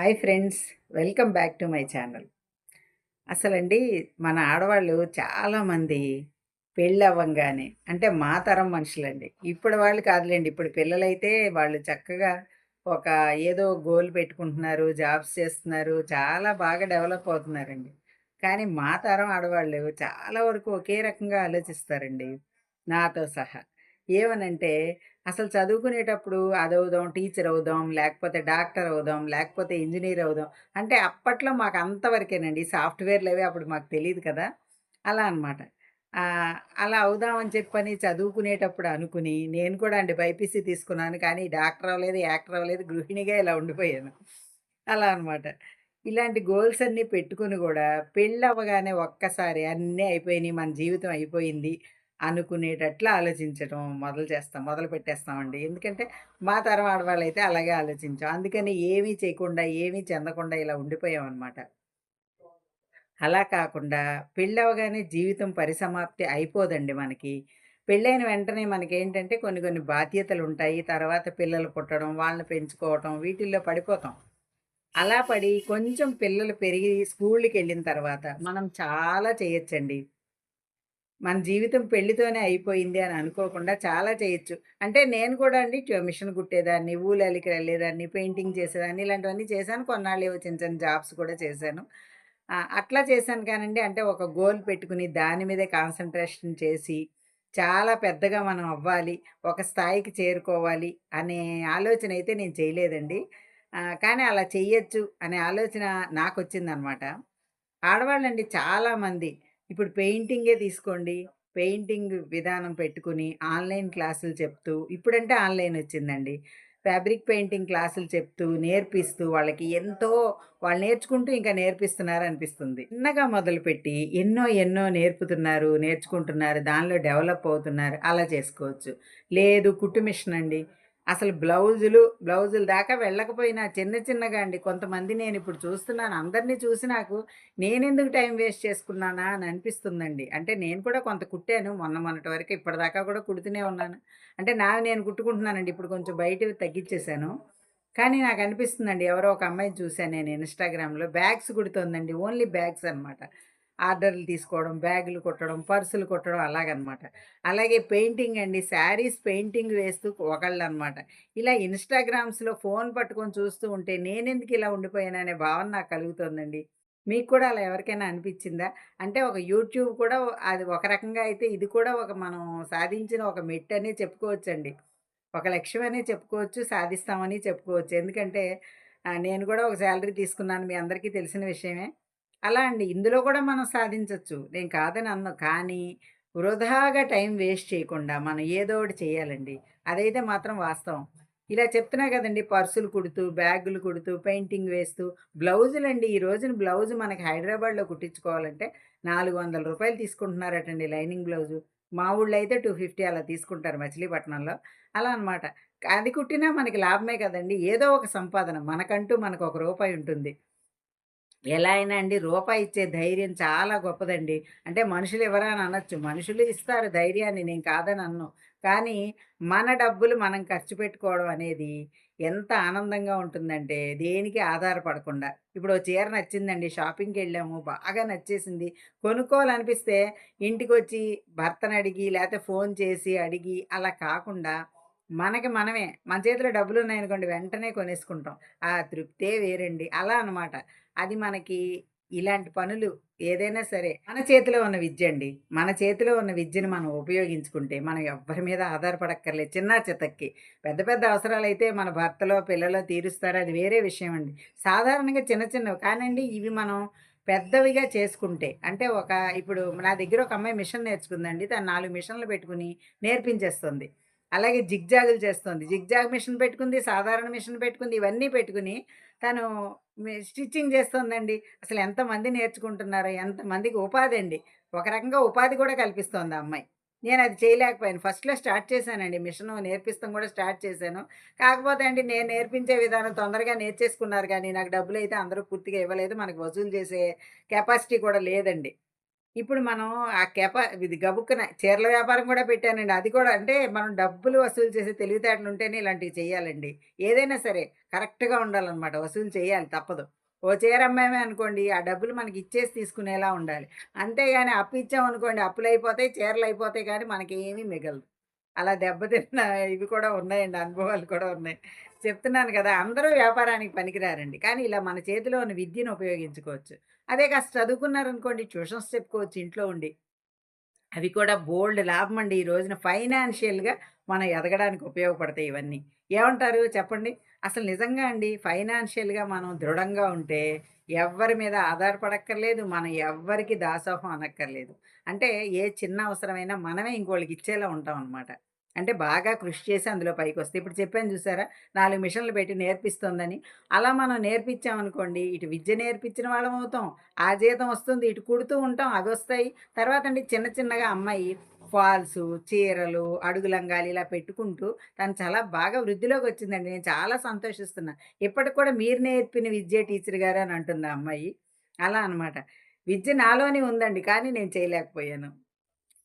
Hi friends, welcome back to my channel. అసలండి మన ఆడవాళ్ళు చాలామంది పెళ్ళి అవ్వంగానే అంటే మా తరం మనుషులండి. ఇప్పుడు వాళ్ళు కాదులేండి. ఇప్పుడు పిల్లలైతే వాళ్ళు చక్కగా ఒక ఏదో గోల్ పెట్టుకుంటున్నారు, జాబ్స్ చేస్తున్నారు, చాలా బాగా డెవలప్ అవుతున్నారండి. కానీ మా తరం ఆడవాళ్ళు చాలా వరకు ఒకే రకంగా ఆలోచిస్తారండి, నాతో సహా. ఏమనంటే అసలు చదువుకునేటప్పుడు అదవుదాం, టీచర్ అవుదాం, లేకపోతే డాక్టర్ అవుదాం, లేకపోతే ఇంజినీర్ అవుదాం. అంటే అప్పట్లో మాకు అంతవరకేనండి. సాఫ్ట్‌వేర్‌లు అవి అప్పుడు మాకు తెలీదు కదా! అలా అనమాట. ఆహ్, అలా అవుదామని చెప్పని చదువుకునేటప్పుడు అనుకుని, నేను కూడా అండి బైపీసీ తీసుకున్నాను. కానీ డాక్టర్ అవ్వలేదు, యాక్టర్ అవ్వలేదు. గృహిణిగా ఇలా ఉండిపోయాను. అలా అనమాట. ఇలాంటి గోల్స్ అన్నీ పెట్టుకొని గూడా పెళ్ళవ్వగానే ఒక్కసారి అన్నీ అయిపోయినియి, మన జీవితం అయిపోయింది అనుకునేటట్లు ఆలోచించటం మొదలుపెట్టేస్తామండి. ఎందుకంటే మా తరం ఆడవాళ్ళైతే అలాగే ఆలోచించాం. అందుకని ఏమీ చేయకుండా, ఏమీ చెందకుండా ఇలా ఉండిపోయామనమాట. అలా కాకుండా పెళ్ళవ్వగానే జీవితం పరిసమాప్తి అయిపోదండి మనకి. పెళ్ళైన వెంటనే మనకేంటంటే కొన్ని కొన్ని బాధ్యతలుంటాయి. తర్వాత పిల్లలు పుట్టడం, వాళ్ళని పెంచుకోవటం వీటిల్లో పడిపోతాం. అలా పడి కొంచెం పిల్లలు పెరిగి స్కూలుకెళ్ళిన తర్వాత మనం చాలా చేయొచ్చండి. మన జీవితం పెళ్లితోనే అయిపోయింది అని అనుకోకుండా చాలా చేయొచ్చు. అంటే నేను కూడా అండి మిషన్ కుట్టేదాన్ని, ఊలల్లికి వెళ్ళేదాన్ని, పెయింటింగ్ చేసేదాన్ని, ఇలాంటివన్నీ చేశాను. కొన్నాళ్ళేవో చిన్న చిన్న జాబ్స్ కూడా చేశాను. అట్లా చేశాను కానండి, అంటే ఒక గోల్ పెట్టుకుని దాని మీదే కాన్సంట్రేషన్ చేసి, చాలా పెద్దగా మనం అవ్వాలి, ఒక స్థాయికి చేరుకోవాలి అనే ఆలోచన అయితే నేను చేయలేదండి. కానీ అలా చెయ్యొచ్చు అనే ఆలోచన నాకొచ్చిందనమాట. ఆడవాళ్ళండి చాలామంది ఇప్పుడు పెయింటింగే తీసుకోండి. పెయింటింగ్ విధానం పెట్టుకుని ఆన్‌లైన్ క్లాసులు చెప్తూ ఇప్పుడంటే ఆన్‌లైన్ వచ్చిందండి. ఫ్యాబ్రిక్ పెయింటింగ్ క్లాసులు చెప్తూ, నేర్పిస్తూ వాళ్ళకి ఎంతో వాళ్ళు నేర్చుకుంటూ ఇంకా నేర్పిస్తున్నారనిపిస్తుంది. చిన్నగా మొదలుపెట్టి ఎన్నో ఎన్నో నేర్పుతున్నారు, నేర్చుకుంటున్నారు, దానిలో డెవలప్ అవుతున్నారు. అలా చేసుకోవచ్చు. లేదు కుట్టు మిషన్ అండి. అసలు బ్లౌజుల దాకా వెళ్ళకపోయినా చిన్న చిన్నగా అండి కొంతమంది నేనిప్పుడు చూస్తున్నాను. అందరిని చూసి నాకు నేనెందుకు టైం వేస్ట్ చేసుకున్నానా అని అనిపిస్తుందండి. అంటే నేను కూడా కొంత కుట్టాను. మొన్నటి వరకు ఇప్పటిదాకా కూడా కుడుతూనే ఉన్నాను. అంటే నావి నేను కుట్టుకుంటున్నానండి. ఇప్పుడు కొంచెం బయటవి తగ్గిచ్చేశాను. కానీ నాకనిపిస్తుందండి, ఎవరో ఒక అమ్మాయిని చూశాను నేను ఇన్‌స్టాగ్రామ్‌లో బ్యాగ్స్ కుడుతోందండి. ఓన్లీ బ్యాగ్స్ అనమాట. ఆర్డర్‌లు తీసుకోవడం, బ్యాగులు కుట్టడం, పర్సులు కుట్టడం అలాగనమాట. అలాగే పెయింటింగ్ అండి. శారీస్ పెయింటింగ్ వేస్తూ ఒకళ్ళనమాట. ఇలా ఇన్‌స్టాగ్రామ్స్‌లో ఫోను పట్టుకొని చూస్తూ ఉంటే నేనెందుకు ఇలా ఉండిపోయాననే భావన నాకు కలుగుతోందండి. మీకు కూడా అలా ఎవరికైనా అనిపిచ్చిందా? అంటే ఒక యూట్యూబ్ కూడా అది ఒక రకంగా అయితే ఇది కూడా ఒక మనం సాధించిన ఒక మెట్టనే చెప్పుకోవచ్చండి. ఒక లక్ష్యమనే చెప్పుకోవచ్చు. సాధిస్తామని చెప్పుకోవచ్చు. ఎందుకంటే నేను కూడా ఒక సాలరీ తీసుకున్నాను. మీ అందరికీ తెలిసిన విషయమే. అలా అండి ఇందులో కూడా మనం సాధించొచ్చు. నేను కాదని అనను. కానీ వృధాగా టైం వేస్ట్ చేయకుండా మనం ఏదో ఒకటి చేయాలండి. అదైతే మాత్రం వాస్తవం. ఇలా చెప్తున్నా కదండీ! పర్సులు కుడుతూ, బ్యాగులు కుడుతూ, పెయింటింగ్ వేస్తూ, బ్లౌజులండి ఈ రోజున బ్లౌజు మనకి హైదరాబాద్‌లో కుట్టించుకోవాలంటే రూ. 400 తీసుకుంటున్నారటండి లైనింగ్ బ్లౌజు. మా ఊళ్ళో అయితే 250 అలా తీసుకుంటారు మచిలీపట్నంలో. అలా అనమాట. అది కుట్టినా మనకి లాభమే కదండీ! ఏదో ఒక సంపాదన మనకంటూ మనకొక రూపాయి ఉంటుంది. ఎలా అయినా అండి రూపాయి ఇచ్చే ధైర్యం చాలా గొప్పదండి. అంటే మనుషులు ఇవ్వరా అని అనొచ్చు. మనుషులు ఇస్తారు ధైర్యాన్ని, నేను కాదని అనను. కానీ మన డబ్బులు మనం ఖర్చు పెట్టుకోవడం అనేది ఎంత ఆనందంగా ఉంటుందంటే దేనికి ఆధారపడకుండా. ఇప్పుడు ఓ చీర నచ్చిందండి, షాపింగ్‌కెళ్ళాము, బాగా నచ్చేసింది. కొనుక్కోవాలనిపిస్తే ఇంటికొచ్చి భర్తనడిగి లేతే ఫోన్ చేసి అడిగి అలా కాకుండా మనకి మనమే మన చేతిలో డబ్బులున్నాయనుకోండి వెంటనే కొనేసుకుంటాం. ఆ తృప్తే వేరండి. అలా అనమాట. అది మనకి ఇలాంటి పనులు ఏదైనా సరే మన చేతిలో ఉన్న విద్య అండి. మన చేతిలో ఉన్న విద్యను మనం ఉపయోగించుకుంటే మనం ఎవ్వరి మీద ఆధారపడక్కర్లేదు. చిన్నా చితక్కి. పెద్ద పెద్ద అవసరాలైతే మన భర్తలో, పిల్లలో తీరుస్తారు. అది వేరే విషయం అండి. సాధారణంగా చిన్న చిన్నవి కానండి ఇవి మనం పెద్దవిగా చేసుకుంటే అంటే ఇప్పుడు నా దగ్గర ఒక అమ్మాయి మిషన్ నేర్చుకుందండి. తను 4 మిషన్‌లు పెట్టుకొని నేర్పించేస్తుంది. అలాగే జిగ్‌జాగులు చేస్తోంది. జిగ్‌జాగ్ మిషన్ పెట్టుకుంది, సాధారణ మిషన్ పెట్టుకుంది. ఇవన్నీ పెట్టుకొని తను స్టిచ్చింగ్ చేస్తోందండి. అసలు ఎంతమంది నేర్చుకుంటున్నారో, ఎంతమందికి ఉపాధండి. ఒక రకంగా ఉపాధి కూడా కల్పిస్తోంది ఆ అమ్మాయి. నేనది చేయలేకపోయాను. ఫస్ట్‌లో స్టార్ట్ చేశానండి. మిషను నేర్పిస్తం కూడా స్టార్ట్ చేశాను. కాకపోతే అండి నేను నేర్పించే విధానం తొందరగా నేర్చేసుకున్నారు గానీ, నాకు డబ్బులైతే అందరూ పూర్తిగా ఇవ్వలేదు. మనకు వసూలు చేసే కెపాసిటీ కూడా లేదండి. ఇప్పుడు మనం ఆ ఇది గబుక్కున చీరల వ్యాపారం కూడా పెట్టానండి. అది కూడా అంటే మనం డబ్బులు వసూలు చేసే తెలివితేటలుంటేనే ఇలాంటివి చేయాలండి. ఏదైనా సరే కరెక్ట్‌గా ఉండాలనమాట. వసూలు చేయాలి తప్పదు. ఓ చీర అమ్మామే అనుకోండి, ఆ డబ్బులు మనకి ఇచ్చేసి తీసుకునేలా ఉండాలి. అంతేగాని అప్పు ఇచ్చామనుకోండి అప్పులయిపోతాయి, చీరలయిపోతాయి కానీ మనకేమీ మిగలదు. అలా దెబ్బతిన్న ఇవి కూడా ఉన్నాయండి. అనుభవాలు కూడా ఉన్నాయి. చెప్తున్నాను కదా! అందరూ వ్యాపారానికి పనికిరారండి. కానీ ఇలా మన చేతిలో ఉన్న విద్యను ఉపయోగించుకోవచ్చు. అదే కాస్త చదువుకున్నారనుకోండి ట్యూషన్స్ చెప్పుకోవచ్చు ఇంట్లో ఉండి. అవి కూడా బోలెడు లాభమండి ఈ రోజున ఫైనాన్షియల్‌గా మనం ఎదగడానికి ఉపయోగపడతాయి ఇవన్నీ. ఏమంటారు చెప్పండి? అసలు నిజంగా అండి ఫైనాన్షియల్‌గా మనం దృఢంగా ఉంటే ఎవ్వరి మీద ఆధారపడక్కర్లేదు. మనం ఎవ్వరికీ దాసోహం అనక్కర్లేదు. అంటే ఏ చిన్న అవసరమైనా మనమే ఇంకోళ్ళకి ఇచ్చేలా ఉంటామనమాట. అంటే బాగా కృషి చేసి అందులో పైకొస్తే. ఇప్పుడు చెప్పాను చూసారా? 4 మిషన్లు పెట్టి నేర్పిస్తోందని. అలా మనం నేర్పించామనుకోండి, ఇటు విద్య నేర్పించిన వాళ్ళమవుతాం. ఆ జీతం వస్తుంది. ఇటు కుడుతూ ఉంటాం అవొస్తాయి. తర్వాతండి చిన్న చిన్నగా అమ్మాయి ఫాల్సు, చీరలు, అడుగు లంగాలు ఇలా పెట్టుకుంటూ తను చాలా బాగా వృద్ధిలోకొచ్చిందండి. నేను చాలా సంతోషిస్తున్నా. ఇప్పటికి కూడా మీరు నేర్పిన విద్యే టీచర్ గారు అని అంటుంది ఆ అమ్మాయి. అలా అనమాట. విద్య నాలోనే ఉందండి. కానీ నేను చేయలేకపోయాను.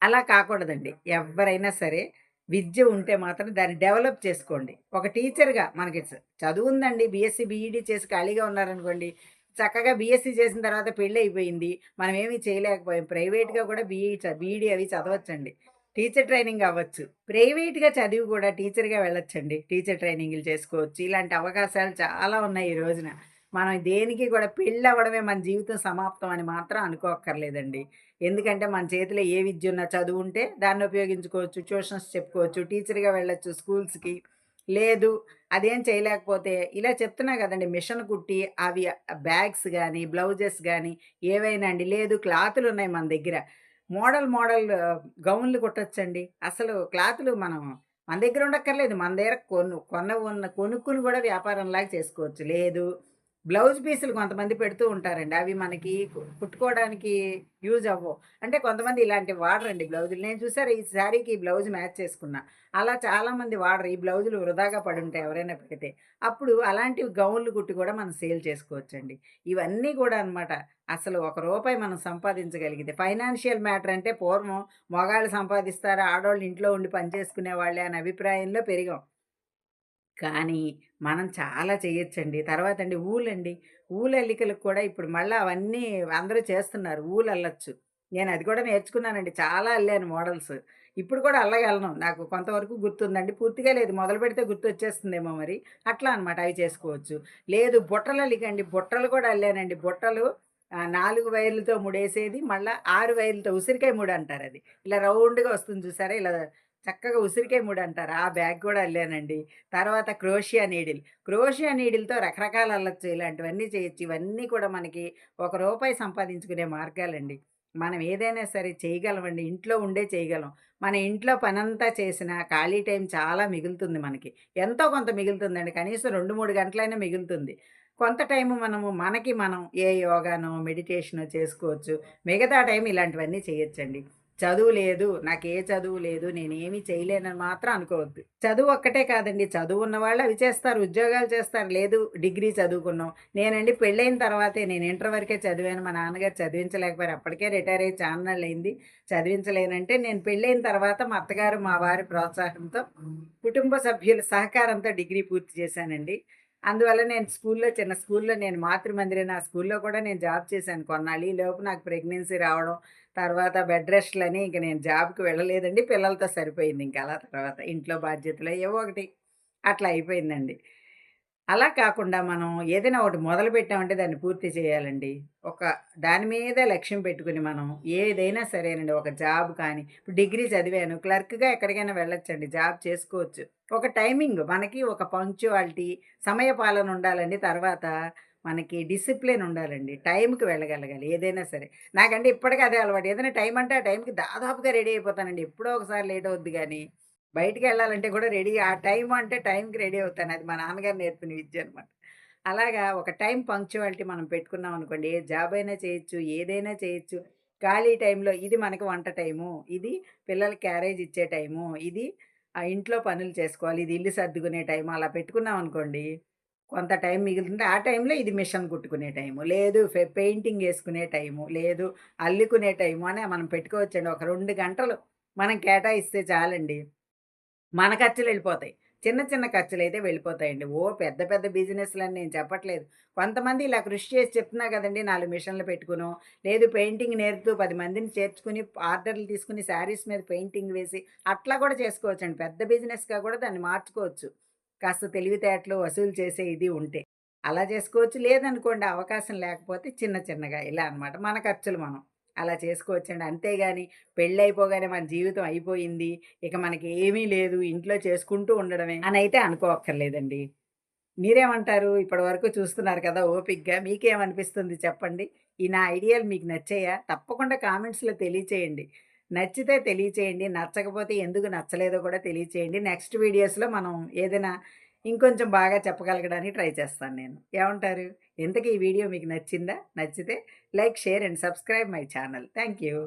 అలా కాకూడదండి. ఎవ్వరైనా సరే విద్య ఉంటే మాత్రం దాన్ని డెవలప్ చేసుకోండి. ఒక టీచర్‌గా మనకి చదువుందండి. బీఎస్సీ, బీఈడీ చేసి ఖాళీగా ఉన్నారనుకోండి. చక్కగా బీఎస్సీ చేసిన తర్వాత పెళ్లయిపోయింది. మనమేమి చేయలేకపోయాం. ప్రైవేట్‌గా కూడా బీఈడీ అవి చదవచ్చండి. టీచర్ ట్రైనింగ్ అవ్వచ్చు. ప్రైవేట్‌గా చదివి కూడా టీచర్‌గా వెళ్ళొచ్చండి. టీచర్ ట్రైనింగులు చేసుకోవచ్చు. ఇలాంటి అవకాశాలు చాలా ఉన్నాయి ఈ రోజున. మనం దేనికి కూడా పెళ్ళవ్వడమే మన జీవితం సమాప్తం అని మాత్రం అనుకోక్కర్లేదండి. ఎందుకంటే మన చేతిలో ఏ విద్య ఉన్నా చదువుంటే దాన్ని ఉపయోగించుకోవచ్చు. ట్యూషన్స్ చెప్పుకోవచ్చు. టీచర్‌గా వెళ్ళొచ్చు స్కూల్స్‌కి. లేదు అదేం చేయలేకపోతే ఇలా చెప్తున్నా గదండీ! మిషన్ కుట్టి అవి బ్యాగ్స్ గానీ, బ్లౌజెస్ గానీ ఏవైనా అండి. లేదు క్లాతులున్నాయి మన దగ్గర. మోడల్ గౌన్‌లు కుట్టొచ్చండి. అసలు క్లాతులు మనం మన దగ్గర ఉండక్కర్లేదు. మన దగ్గర కొనుక్కొని గూడా వ్యాపారంలాగా చేసుకోవచ్చు. లేదు బ్లౌజ్ పీసులు కొంతమంది పెడుతూ ఉంటారండి. అవి మనకి కుట్టుకోవడానికి యూజ్ అవ్వవు. అంటే కొంతమంది ఇలాంటివి వాడరండి బ్లౌజులు. నేను చూసారా ఈ శారీకి ఈ బ్లౌజ్ మ్యాచ్ చేసుకున్నా. అలా చాలామంది వాడరు. ఈ బ్లౌజులు వృధాగా పడుంటాయి ఎవరైనా పెడితే. అప్పుడు అలాంటివి గౌన్‌లు కుట్టి కూడా మనం సేల్ చేసుకోవచ్చండి. ఇవన్నీ కూడా అనమాట. అసలు ఒక రూపాయి మనం సంపాదించగలిగితే ఫైనాన్షియల్ మ్యాటర్ అంటే పూర్వం మగాళ్ళు సంపాదిస్తారు, ఆడోళ్ళు ఇంట్లో ఉండి పని చేసుకునేవాళ్ళే అనే అభిప్రాయంలో పెరిగాం. కానీ, మనం చాలా చేయొచ్చండి. తర్వాతండి ఊలండి. ఊలల్లికలకు కూడా ఇప్పుడు మళ్ళా అవన్నీ అందరూ చేస్తున్నారు. ఊలల్లొచ్చు. నేనది కూడా నేర్చుకున్నానండి. చాలా అల్లాను మోడల్స్. ఇప్పుడు కూడా అల్లగలను. నాకు కొంతవరకు గుర్తుందండి. పూర్తిగా లేదు. మొదలుపెడితే గుర్తొచ్చేస్తుందేమో మరి. అట్లా అనమాట అవి చేసుకోవచ్చు. లేదు బుట్టలల్లికండి. బుట్టలు కూడా అల్లానండి. బుట్టలు 4 వైర్లతో ముడేసేది. మళ్ళా 6 వైర్లతో ఉసిరికాయ ముడంటారది. ఇలా రౌండ్‌గా వస్తుంది చూసారా? ఇలా చక్కగా ఉసిరికాయ ముడంటారు. ఆ బ్యాగ్ కూడా అల్లానండి. తర్వాత క్రోషియా నీడిల్. క్రోషియా నీడిల్‌తో రకరకాలు అల్లొచ్చు. ఇలాంటివన్నీ చేయొచ్చు. ఇవన్నీ కూడా మనకి ఒక రూపాయి సంపాదించుకునే మార్గాలండి. మనం ఏదైనా సరే చేయగలమండి. ఇంట్లో ఉండే చేయగలం. మన ఇంట్లో పనంతా చేసినా ఖాళీ టైం చాలా మిగులుతుంది మనకి. ఎంతో కొంత మిగులుతుందండి. కనీసం 2, 3 గంటలైనా మిగులుతుంది. కొంత టైము మనము మనకి మనం ఏ యోగానో, మెడిటేషనో చేసుకోవచ్చు. మిగతా టైం ఇలాంటివన్నీ చేయొచ్చండి. చదువు లేదు, నాకే చదువు లేదు, నేనేమి చేయలేనని మాత్రం అనుకోవద్దు. చదువు ఒక్కటే కాదండి. చదువున్న వాళ్ళు అవి చేస్తారు, ఉద్యోగాలు చేస్తారు. లేదు డిగ్రీ చదువుకున్నాం. నేనండి పెళ్ళైన తర్వాతే నేను ఇంటర్ వరకే చదివాను. మా నాన్నగారు చదివించలేకపోయారు. అప్పటికే రిటైర్ అయ్యి చాన్నాళ్ళయింది. చదివించలేనంటే నేను పెళ్ళైన తర్వాత మా అత్తగారు, మా వారి ప్రోత్సాహంతో, కుటుంబ సభ్యుల సహకారంతో డిగ్రీ పూర్తి చేశానండి. అందువల్ల నేను చిన్న స్కూల్‌లో నేను మాతృమందిరం ఆ స్కూల్‌లో కూడా నేను జాబ్ చేశాను కొన్నాళ్ళు. ఈలోపు నాకు ప్రెగ్నెన్సీ రావడం తర్వాత బెడ్ రెస్ట్‌లని ఇంక నేను జాబ్‌కి వెళ్ళలేదండి. పిల్లలతో సరిపోయింది ఇంక అలా తర్వాత. ఇంట్లో బాధ్యతలు ఏవో ఒకటి అట్లా అయిపోయిందండి. అలా కాకుండా మనం ఏదైనా ఒకటి మొదలుపెట్టామంటే దాన్ని పూర్తి చేయాలండి. ఒక దాని మీద లక్ష్యం పెట్టుకొని మనం ఏదైనా సరేనండి ఒక జాబ్ కానీ ఇప్పుడు డిగ్రీ చదివాను. క్లర్క్‌గా ఎక్కడికైనా వెళ్ళొచ్చండి. జాబ్ చేసుకోవచ్చు. ఒక టైమింగ్ మనకి ఒక పంక్చువాలిటీ, సమయపాలన ఉండాలండి. తర్వాత మనకి డిసిప్లిన్ ఉండాలండి. టైంకి వెళ్ళగలగాలి ఏదైనా సరే. నాకంటే ఇప్పటికి అదే అలవాటు. ఏదైనా టైం అంటే ఆ టైంకి దాదాపుగా రెడీ అయిపోతానండి. ఎప్పుడో ఒకసారి లేట్ అవుద్ది గానీ బయటికెళ్ళాలంటే కూడా రెడీ ఆ టైం అంటే టైంకి రెడీ అవుతాను. అది మా నాన్నగారు నేర్పిన విద్య అనమాట. అలాగా ఒక టైం పంక్చువాలిటీ మనం పెట్టుకున్నాం అనుకోండి, ఏ జాబ్ అయినా చేయొచ్చు, ఏదైనా చేయొచ్చు. ఖాళీ టైంలో ఇది మనకి వంట టైము, ఇది పిల్లలకి క్యారేజ్ ఇచ్చే టైము, ఇది ఇంట్లో పనులు చేసుకోవాలి, ఇది ఇల్లు సర్దుకునే టైము అలా పెట్టుకున్నాం అనుకోండి కొంత టైం మిగులుతుంది. ఆ టైంలో ఇది మిషన్ కుట్టుకునే టైము. లేదు పెయింటింగ్ యేసుకునే టైము. లేదు అల్లుకునే టైము అని మనం పెట్టుకోవచ్చండి. ఒక 2 గంటలు మనం కేటాయిస్తే చాలండి. మన ఖర్చులెళ్ళిపోతాయి. చిన్న చిన్న ఖర్చులైతే వెళ్ళిపోతాయండి. పెద్ద పెద్ద బిజినెస్‌లని నేను చెప్పట్లేదు. కొంతమంది ఇలా కృషి చేసి చెప్తున్నా గదండీ! 4 మిషన్‌లు పెట్టుకునో, లేదు పెయింటింగ్ నేర్పుతూ 10 మందిని చేర్చుకుని ఆర్డర్‌లు తీసుకొని శారీస్ మీద పెయింటింగ్ వేసి అట్లా గూడా చేసుకోవచ్చండి. పెద్ద బిజినెస్‌గా గూడా దాన్ని మార్చుకోవచ్చు. కాస్త తెలివితేటలు వసూలు చేసే ఇది ఉంటే. అలా చేసుకోవచ్చు. లేదనుకోండి అవకాశం లేకపోతే చిన్న చిన్నగా ఇలా అనమాట. మన ఖర్చులు మనం అలా చేసుకోవచ్చండి. అంతేగాని పెళ్ళైపోగానే మన జీవితం అయిపోయింది. ఇక మనకి ఏమీ లేదు. ఇంట్లో చేసుకుంటూ ఉండడమే అనైతే అనుకోక్కర్లేదండి. మీరేమంటారు? ఇప్పటి వరకు చూస్తున్నారు కదా ఓపికగా. మీకేమనిపిస్తుంది చెప్పండి? ఈ నా ఐడియాలు మీకు నచ్చాయా? తప్పకుండా కామెంట్స్‌లో తెలియచేయండి. నచ్చితే తెలియచేయండి. నచ్చకపోతే ఎందుకు నచ్చలేదో కూడా తెలియచేయండి. నెక్స్ట్ వీడియోస్‌లో మనం ఏదైనా ఇంకొంచెం బాగా చెప్పగలగడానికి ట్రై చేస్తాను నేను. ఏమంటారు? ఇంతకీ ఈ వీడియో మీకు నచ్చిందా? నచ్చితే like, share and subscribe my channel. Thank you.